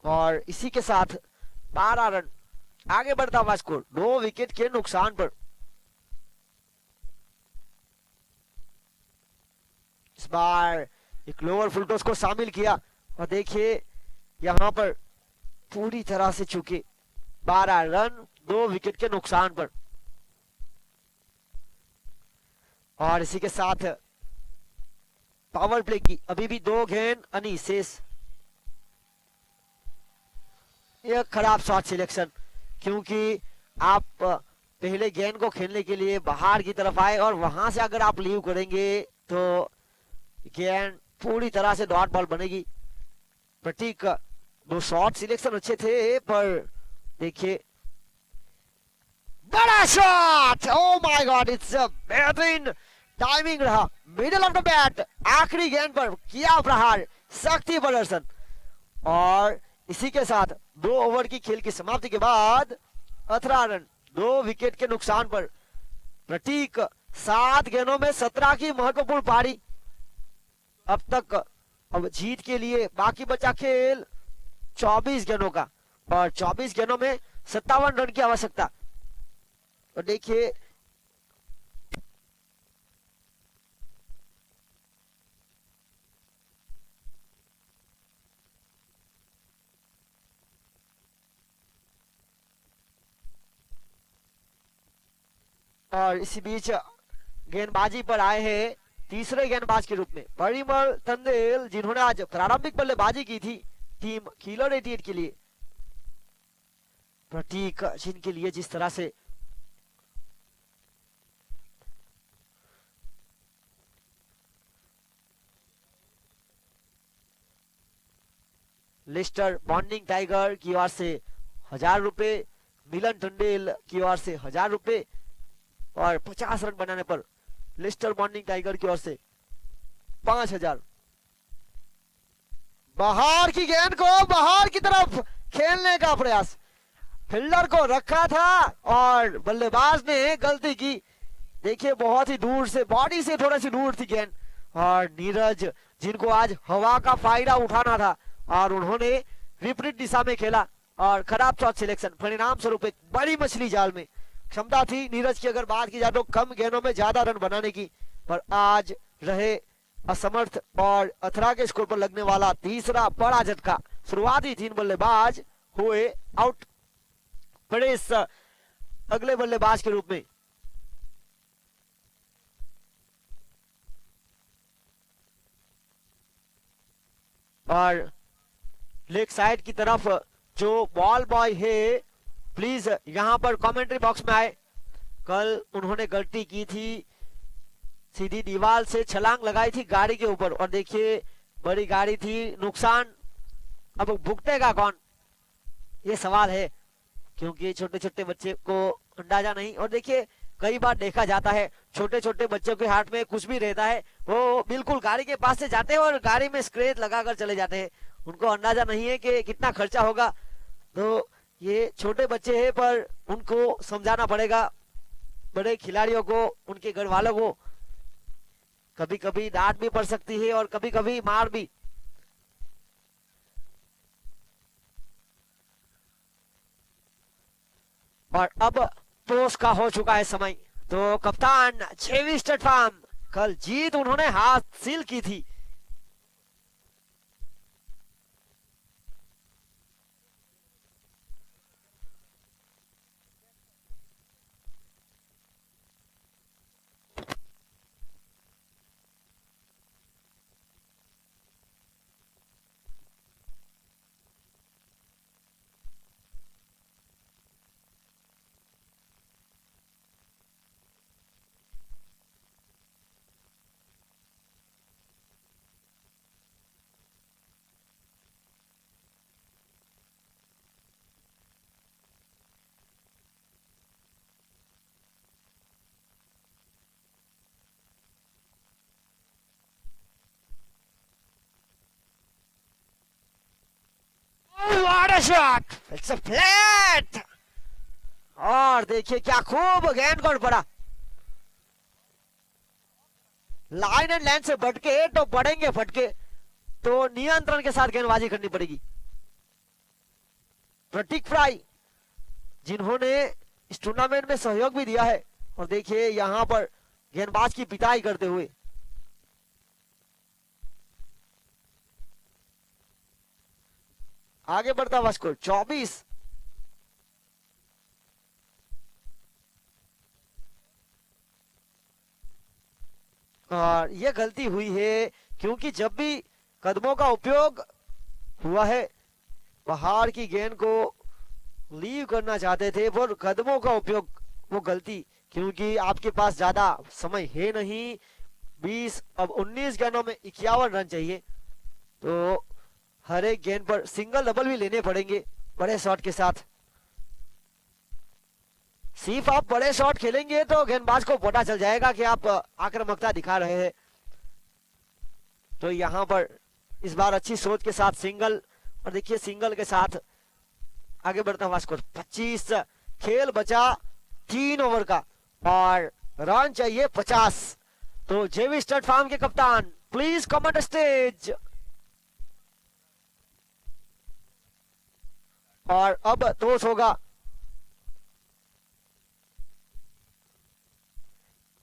और इसी के साथ 12 रन आगे बढ़ता हुआ स्कोर 2 विकेट के नुकसान पर। इस बार एक लोअर फुल टॉस को शामिल किया और देखिए यहां पर पूरी तरह से चुके। 12 रन 2 विकेट के नुकसान पर। और इसी के साथ पावर प्ले की अभी भी 2 गेंद अनिशेष। यह खराब शॉट सिलेक्शन, क्योंकि आप पहले गेंद को खेलने के लिए बाहर की तरफ आए और वहां से अगर आप लीव करेंगे तो गेंद पूरी तरह से डॉट बॉल बनेगी। प्रतीक 2 शॉट सिलेक्शन अच्छे थे, पर देखिए बड़ा shot, oh my God, it's a बेहतरीन टाइमिंग रहा। मिडल ऑफ द बैट आखिरी गेंद पर किया प्रहार, शक्ति प्रदर्शन। और इसी के साथ 2 ओवर की खेल की समाप्ति के बाद 18 रन 2 विकेट के नुकसान पर प्रतीक 7 गेंदों में 17 की महत्वपूर्ण पारी। अब तक अब जीत के लिए बाकी बचा खेल 24 गेंदों का, और 24 गेंदों में 57 रन की आवश्यकता। और देखिए और इसी बीच गेंदबाजी पर आए हैं तीसरे गेंदबाज के रूप में परिमल तंदेल, जिन्होंने आज प्रारंभिक बल्लेबाजी की थी टीम किलर 88 के लिए। प्रतीक जिनके लिए जिस तरह से लिस्टर बॉन्डिंग टाइगर की ओर से 1000 रुपए, मिलन टंडेल की ओर से 1000 रुपए, और 50 रन बनाने पर लिस्टर बॉन्डिंग टाइगर की ओर से 5000। बाहर की गेंद को बाहर की तरफ खेलने का प्रयास, फील्डर को रखा था और बल्लेबाज ने गलती की। देखिए बहुत ही दूर से, बॉडी से थोड़ा सी दूर थी गेंद, और नीरज जिनको आज हवा का फायदा उठाना था और उन्होंने विपरीत दिशा में खेला और खराब शॉट सिलेक्शन, परिणाम स्वरूप एक बड़ी मछली जाल में। क्षमता थी नीरज की अगर बात की जाए तो कम गेंदों में ज्यादा रन बनाने की, पर आज रहे असमर्थ और 18 के स्कोर पर लगने वाला तीसरा बड़ा झटका। शुरुआती 3 बल्लेबाज हुए आउट, परेश अगले बल्लेबाज के रूप में। और लेग साइड की तरफ जो बॉल बॉय है, प्लीज यहां पर कमेंट्री बॉक्स में आए। कल उन्होंने गलती की थी, सीधी दीवार से छलांग लगाई थी गाड़ी के ऊपर, और देखिए बड़ी गाड़ी थी, नुकसान अब भुगतेगा कौन, ये सवाल है, क्योंकि छोटे छोटे बच्चे को अंदाजा नहीं। और देखिए कई बार देखा जाता है छोटे छोटे बच्चों के हाथ में कुछ भी रहता है, वो बिल्कुल गाड़ी के पास से जाते हैं और गाड़ी में स्क्रैच लगाकर चले जाते हैं, उनको अंदाजा नहीं है कि कितना खर्चा होगा। तो ये छोटे बच्चे हैं, पर उनको समझाना पड़ेगा, बड़े खिलाड़ियों को, उनके घर वालों को। कभी कभी डांट भी पड़ सकती है और कभी कभी मार भी। और अब टॉस का हो चुका है समय, तो कप्तान छेवी स्टेट फार्म, कल जीत उन्होंने हासिल की थी। What a shot! It's a flat! और देखिए क्या खूब गेंद को पड़ा, लाइन एंड लाइन से भटके तो पड़ेंगे फटके, तो नियंत्रण के साथ गेंदबाजी करनी पड़ेगी। प्रतीक फ्राई जिन्होंने इस टूर्नामेंट में सहयोग भी दिया है, और देखिए यहां पर गेंदबाज की पिटाई करते हुए। आगे बढ़ता हुआ स्कोर 24। और ये गलती हुई है क्योंकि जब भी कदमों का उपयोग हुआ है, पहाड़ की गेंद को लीव करना चाहते थे, वो कदमों का उपयोग, वो गलती, क्योंकि आपके पास ज्यादा समय है नहीं। 20 अब 19 गेंदों में 51 रन चाहिए, तो हर एक गेंद पर सिंगल डबल भी लेने पड़ेंगे बड़े शॉट के साथ। सिर्फ आप बड़े शॉट खेलेंगे तो गेंदबाज को पता चल जाएगा कि आप आक्रामकता दिखा रहे हैं। तो यहाँ पर इस बार अच्छी सोच के साथ सिंगल, और देखिए सिंगल के साथ आगे बढ़ता हुआ स्कोर 25। खेल बचा 3 ओवर का और रन चाहिए 50। तो जेवी स्टड फार्म के कप्तान please come on the stage. और अब टॉस होगा।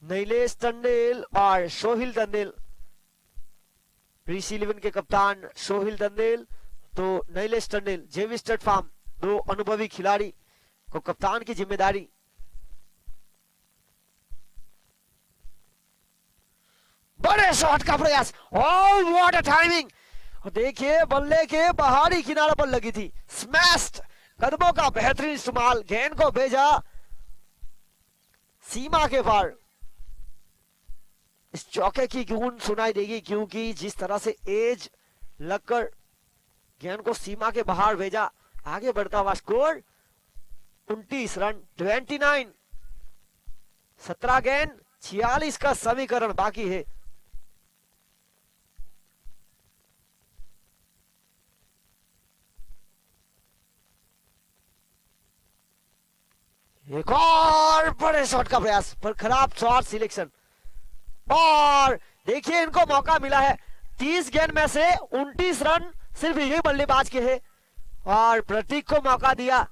नीलेश टंडेल और सोहिल टंडेल, ऋषि इलेवन के कप्तान सोहिल टंडेल तो नीलेश टंडेल, जेवी स्टड फार्म, 2 अनुभवी खिलाड़ी को कप्तान की जिम्मेदारी। बड़े शॉट का प्रयास, ओह व्हाट अ टाइमिंग। देखिए बल्ले के बाहरी किनारे पर लगी थी, स्मैश्ड, कदमों का बेहतरीन इस्तेमाल, गेंद को भेजा सीमा के पार। इस चौके की गूंज सुनाई देगी क्योंकि जिस तरह से एज लगकर गेंद को सीमा के बाहर भेजा। आगे बढ़ता हुआ स्कोर 29 रन 29। 17 गेंद 46 का समीकरण बाकी है। एक और बड़े शॉट का प्रयास पर खराब शॉट सिलेक्शन। और देखिए इनको मौका मिला है, 30 गेंद में से 29 रन सिर्फ यही बल्लेबाज के हैं और प्रतीक को मौका दिया।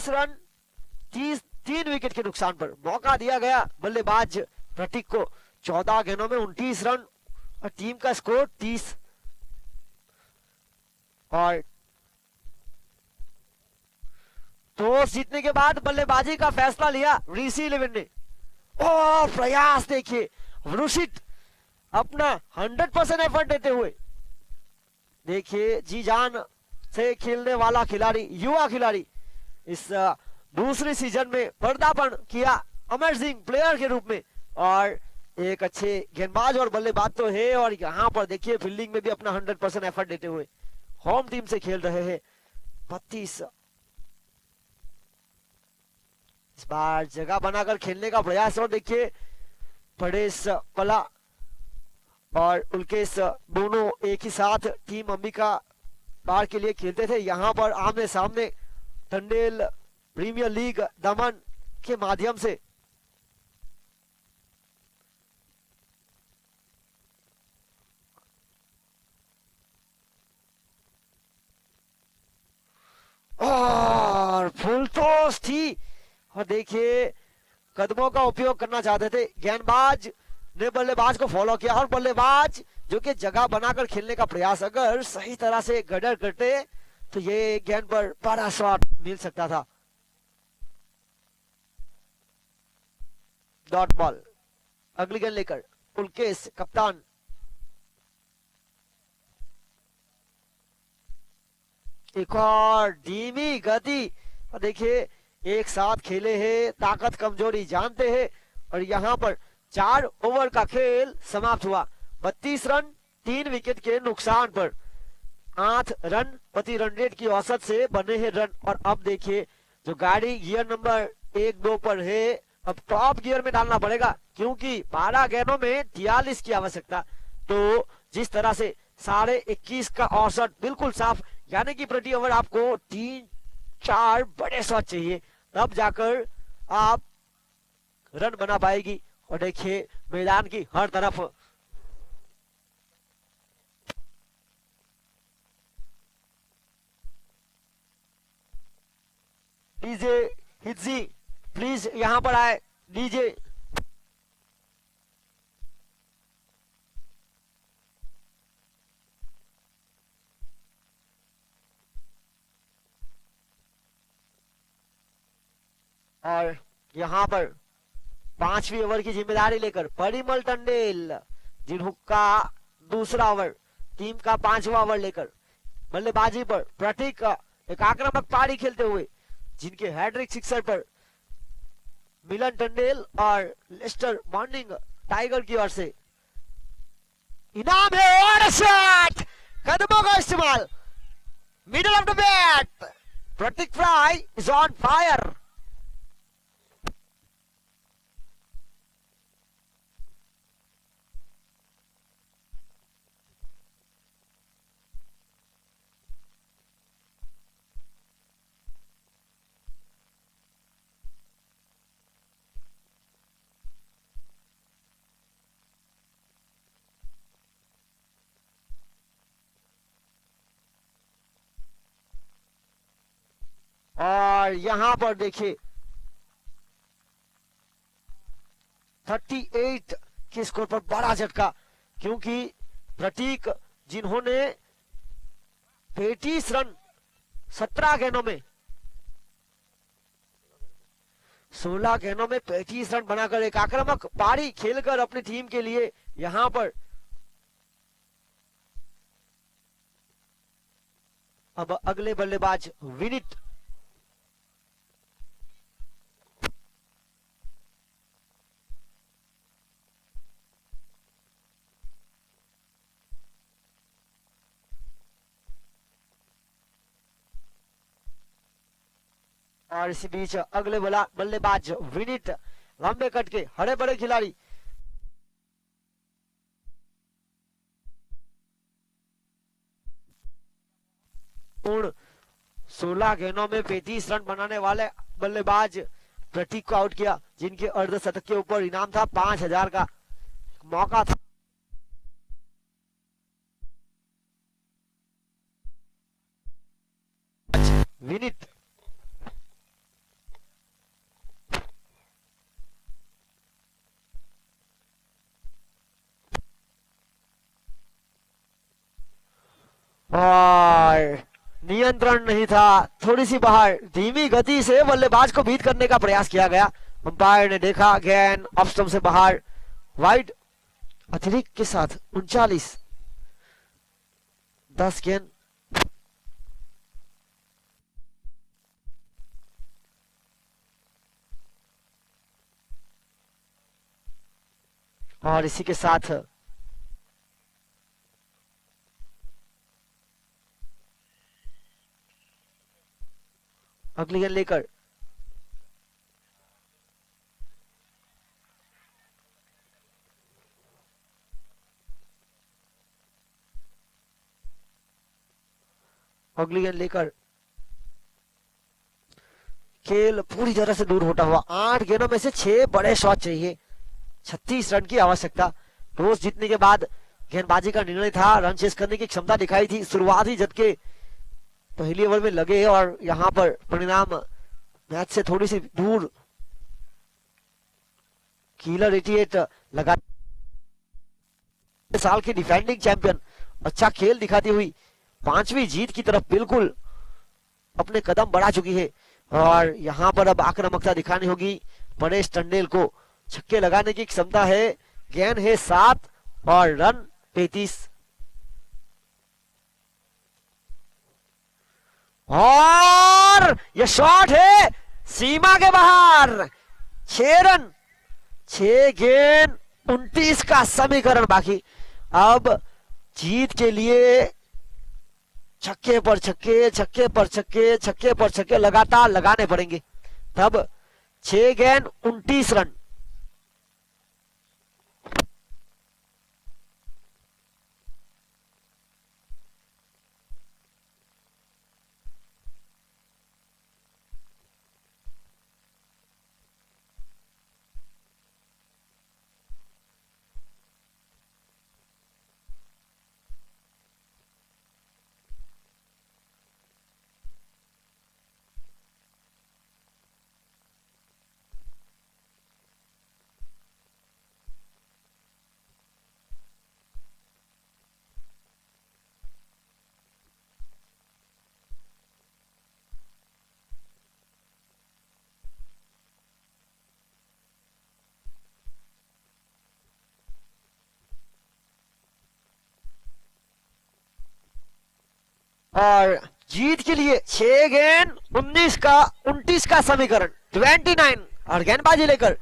रन 3 विकेट के नुकसान पर मौका दिया गया बल्लेबाज प्रतीक को। 14 गेंदों में 29 रन और टीम का स्कोर 30। और टॉस जीतने के बाद बल्लेबाजी का फैसला लिया ऋषि इलेवन ने। और प्रयास देखिए, वृषित अपना 100% एफर्ट देते हुए, देखिए जी जान से खेलने वाला खिलाड़ी, युवा खिलाड़ी, इस दूसरी सीजन में पदार्पण किया अमेजिंग प्लेयर के रूप में और एक अच्छे गेंदबाज और बल्लेबाज तो है। और यहाँ पर देखिए फील्डिंग में भी अपना 100% एफर्ट देते हुए होम टीम से खेल रहे हैं। 32 इस बार जगह बनाकर खेलने का प्रयास। और देखिए परेश पला और उल्केश दोनों एक ही साथ टीम अंबिका बार के लिए खेलते थे। यहाँ पर आमने सामने टंडेल प्रीमियर लीग दमन के माध्यम से। और फुल टॉस थी और देखिए कदमों का उपयोग करना चाहते थे, गेंदबाज ने बल्लेबाज को फॉलो किया और बल्लेबाज जो कि जगह बनाकर खेलने का प्रयास अगर सही तरह से गडर करते तो ये गेंद पर बड़ा शॉट मिल सकता था। डॉट बॉल, अगली गेंद लेकर उल्केश कप्तान। एक और धीमी गति, और देखिए एक साथ खेले हैं, ताकत कमजोरी जानते हैं। और यहाँ पर 4 ओवर का खेल समाप्त हुआ। 32 रन 3 विकेट के नुकसान पर 8 रन प्रति रन रेट की औसत से बने हैं रन। और अब देखिए जो गाड़ी गियर नंबर 1-2 पर है, अब टॉप गियर में डालना पड़ेगा क्योंकि 12 गेंदों में 43 की आवश्यकता। तो जिस तरह से 21.5 का औसत बिल्कुल साफ, यानी कि प्रति ओवर आपको 3-4 बड़े शॉट चाहिए, तब जाकर आप रन बना पाएगी। और देखिए मैदान की हर तरफ डीजे हिजी प्लीज यहाँ पर आए। डीजे और यहाँ पर 5वीं ओवर की जिम्मेदारी लेकर परिमल टंडेल, जिनका दूसरा ओवर, टीम का 5वां ओवर लेकर बल्लेबाजी पर प्रतीक एक आक्रामक पारी खेलते हुए, जिनके हैट्रिक सिक्सर पर मिलन टंडेल और लेस्टर मॉर्निंग टाइगर की ओर से इनाम है। और शॉट, कदमों का इस्तेमाल, middle of the bat, Prateek Fry is on fire. और यहां पर देखिए 38 के स्कोर पर बड़ा झटका, क्योंकि प्रतीक, जिन्होंने 35 रन 17 गेंदों में 16 गेंदों में 35 रन बनाकर एक आक्रामक पारी खेलकर अपनी टीम के लिए यहां पर अब अगले बल्लेबाज विनीत और इसी बीच अगले बल्लेबाज विनीत, लंबे कट के हरे बड़े खिलाड़ी, पूर्ण 16 गेंदों में 35 रन बनाने वाले बल्लेबाज प्रतीक को आउट किया, जिनके अर्धशतक के ऊपर इनाम था 5,000 का मौका था। विनीत और नियंत्रण नहीं था, थोड़ी सी बाहर, धीमी गति से बल्लेबाज को बीट करने का प्रयास किया गया। अंपायर ने देखा गेंद ऑफ स्टंप से बाहर, वाइड अतिरिक्त के साथ 39, 10 गेंद। और इसी के साथ अगली गेंद लेकर खेल पूरी तरह से दूर होता हुआ, 8 गेंदों में से 6 बड़े शॉट चाहिए, 36 रन की आवश्यकता। टॉस जीतने के बाद गेंदबाजी का निर्णय था, रन चेस करने की क्षमता दिखाई थी, शुरुआती झटके पहली ओवर में लगे और यहां पर परिणाम मैच से थोड़ी सी दूर। कीलर 88 लगा साल की डिफेंडिंग चैंपियन, अच्छा खेल दिखाती हुई 5वीं जीत की तरफ बिल्कुल अपने कदम बढ़ा चुकी है। और यहां पर अब आक्रामकता दिखानी होगी, परेश टंडेल को छक्के लगाने की क्षमता है, गेंद है 7 और रन 35। और यह शॉट है सीमा के बाहर, 6 रन 6 गेंद 29 का समीकरण बाकी। अब जीत के लिए छक्के पर छक्के, छक्के पर छक्के, छक्के पर छक्के लगातार लगाने पड़ेंगे, तब 6 गेंद 29 रन। और जीत के लिए 6 गेंद 29 का समीकरण 29 और गेंदबाजी लेकर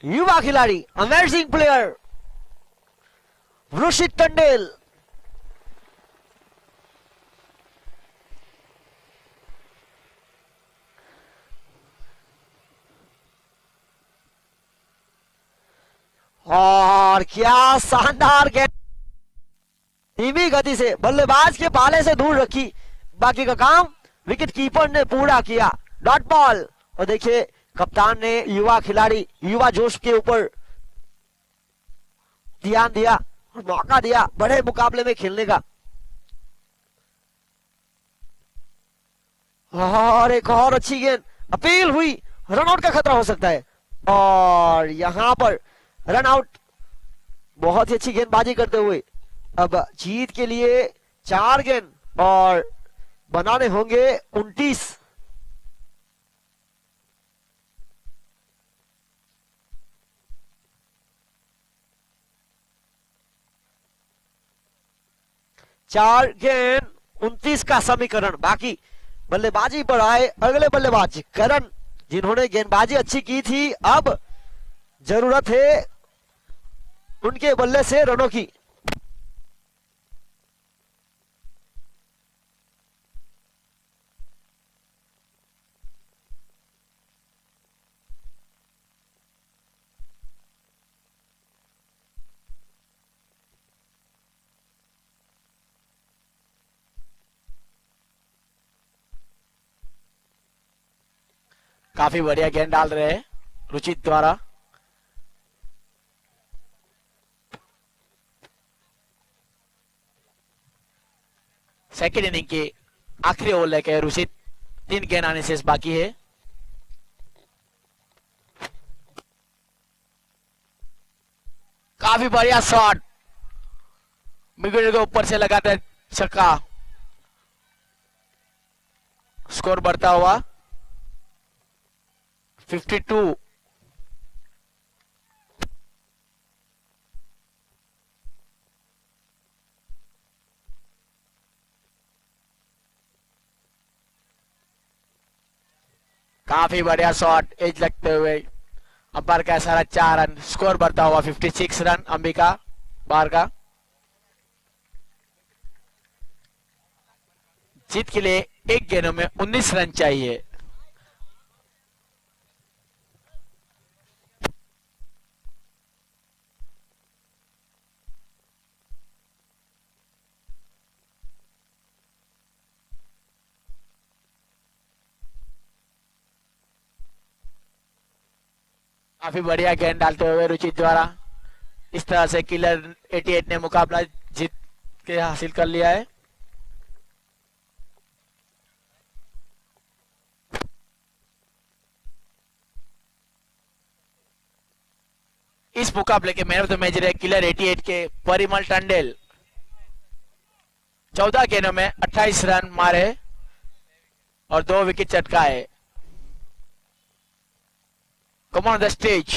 युवा खिलाड़ी अमेजिंग प्लेयर वृषित टंडेल। और क्या शानदार गेंद, धीमी गति से बल्लेबाज के पाले से दूर रखी, बाकी का काम विकेट कीपर ने पूरा किया। Dot ball. और देखिए कप्तान ने युवा खिलाड़ी युवा जोश के ऊपर ध्यान दिया और मौका दिया बड़े मुकाबले में खेलने का। और एक और अच्छी गेंद अपील हुई, रनआउट का खतरा हो सकता है और यहां पर रनआउट। बहुत ही अच्छी गेंदबाजी करते हुए अब जीत के लिए 4 गेंद और बनाने होंगे 29। चार गेंद 29 का समीकरण। बाकी बल्लेबाजी पर आए अगले बल्लेबाज करण, जिन्होंने गेंदबाजी अच्छी की थी, अब जरूरत है उनके बल्ले से रनों की। काफी बढ़िया गेंद डाल रहे हैं रुचित द्वारा। सेकेंड इनिंग के आखिरी ओवर लेके रुचित 3 गेंद आने से बाकी है। काफी बढ़िया शॉट, मिडिल के ऊपर से लगातार छक्का। स्कोर बढ़ता हुआ 52। काफी बढ़िया शॉट, एज लगते हुए अंपायर का इशारा 4 रन। स्कोर बढ़ता हुआ 56 रन अंबिका बार का। जीत के लिए 1 गेंदों में 19 रन चाहिए। काफी बढ़िया गेंद डालते हुए रुचित द्वारा। इस तरह से किलर 88 ने मुकाबला जीत के हासिल कर लिया है। इस मुकाबले के मैन ऑफ द मैच रहे किलर 88 के परिमल टंडेल। 14 गेंदों में 28 रन मारे और 2 wicket चटकाए। Come on the stage.